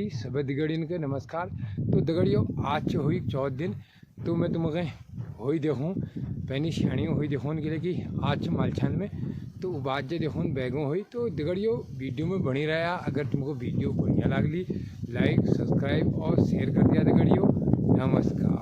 भाई सभी दगड़ियों के नमस्कार। तो दगड़ियों आज हुई 14 दिन तो मैं तुम्हें हुई देखूँ पैनी श्याणियों हुई देखूँ के लिए कि आज मालछान में तो बात जे देखूँ बैगों हुई। तो दगड़ियों वीडियो में बनी रहा। अगर तुमको वीडियो बढ़िया लागली लाइक सब्सक्राइब और शेयर कर दिया दगड़ियों। नमस्कार।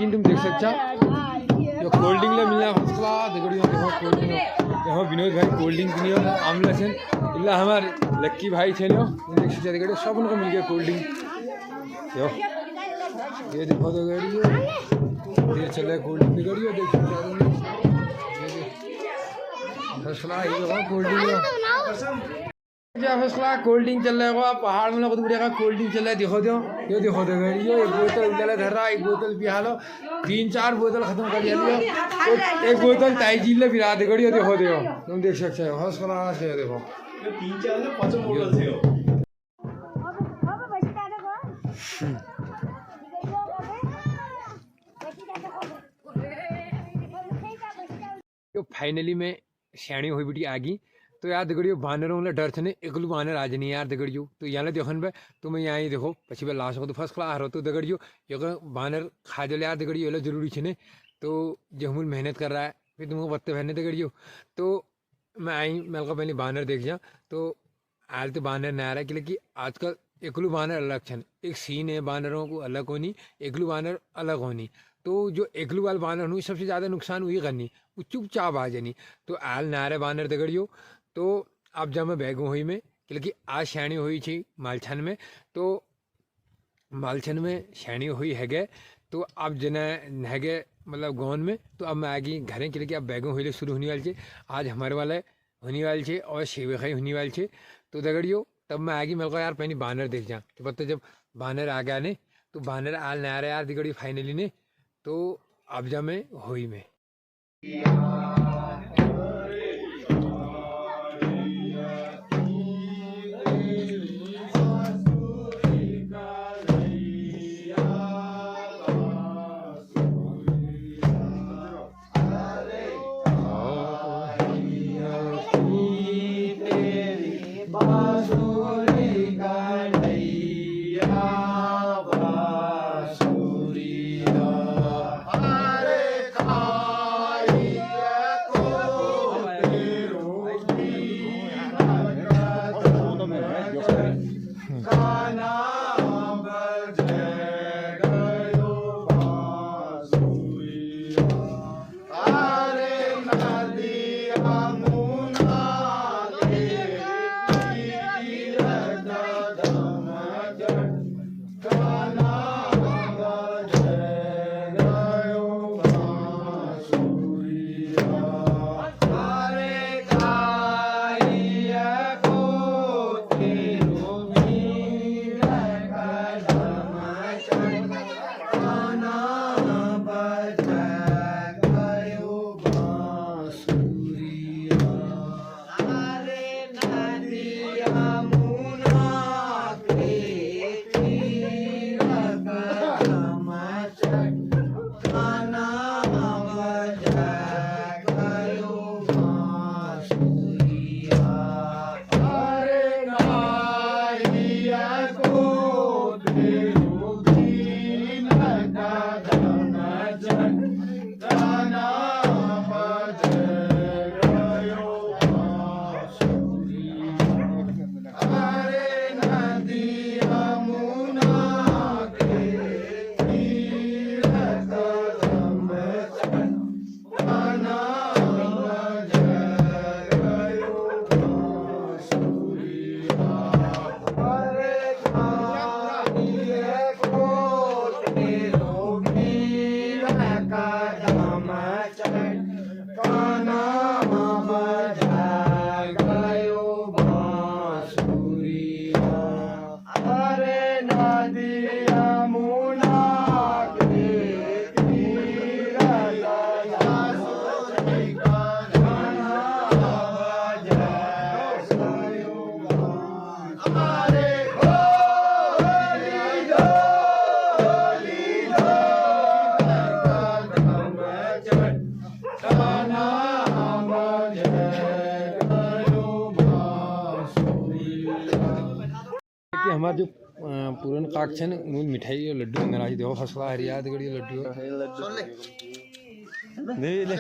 लेकिन तुम देख सकते जो कोल्ड ड्रिंक ले मिलना फसला दगड़ियों देखो कोल्ड ड्रिंक देखो विनोद भाई कोल्ड ड्रिंक पिनियो आमला से इला हमारे लक्की भाई थे देख सकते दगड़ियों सब उनको मिल गया कोल्ड ड्रिंक ये देखो दगड़ियों देर चले कोल्ड ड्रिंक दगड़ियों देख सकते फसला ये देखो कोल्ड ड्रिंक फसला कोल्ड ड्रिंक चल रहा है पहाड़ में लोग बढ़िया कोल्ड ड्रिंक चल रहा है देखो दो ये देखो दो ये एक बोतल उल्टा धर रहा एक बोतल पिया लो 3-4 बोतल खत्म कर लिया एक बोतल ताई जी ले पिला दे गड़ियो देखो दो तुम देख सकते हो हौसला से देखो 3-4 ने 5 बोतल से हो तो फाइनली में श्याणी हुई बेटी आ गई तो यार दगड़ियों बानरों ने डर थे एकलू बानर आज नहीं यार दगड़ियों तो यहाँ देखो पे तुम यहाँ ही देखो पछी पे लास्ट को तो फर्स्ट क्लास रहो तो दगड़ियों ये बानर खा जले यार दगड़ियों ये जरूरी छे तो जो हम मेहनत कर रहा है फिर तुमको बत्ते पहने दगड़ियों तो मैं आई मेरे को पहले बानर देख जा तो आज तो बानर नहीं आ रहा है क्योंकि आजकल एकलू बानर अलग छन एक सीन है बानरों को अलग होनी एकलू बानर अलग होनी तो जो एकलू वाल बानर हुई सबसे ज़्यादा नुकसान वही करनी वो चुपचाप आ जानी तो आल नारे बानर दगड़ियों तो अब जब मैं बैगू हुई में क्योंकि आज श्याणी हुई थी मालछन में तो मालछन में श्याणी हुई है तो अब जना है मतलब गौन में तो अब मैं आ गई घरें क्योंकि अब बैगू हुई शुरू होने वाले आज हमारे वाले होने वाले थे और शिवखाई होने वाले थे तो दगड़ियों तब मैं आ गई मेरे को यार पहले बानर देख जा तो पता जब बानर आ गया ने तो बानर आल नहीं आ रहा यार दगड़ियों फाइनली ने तो अब जब मैं हुई में हमारे जो पूरन काक छे न मिठाई और लड्डू अंदर आज देखो फसला हरिया दगड़ी लड्डू ले ले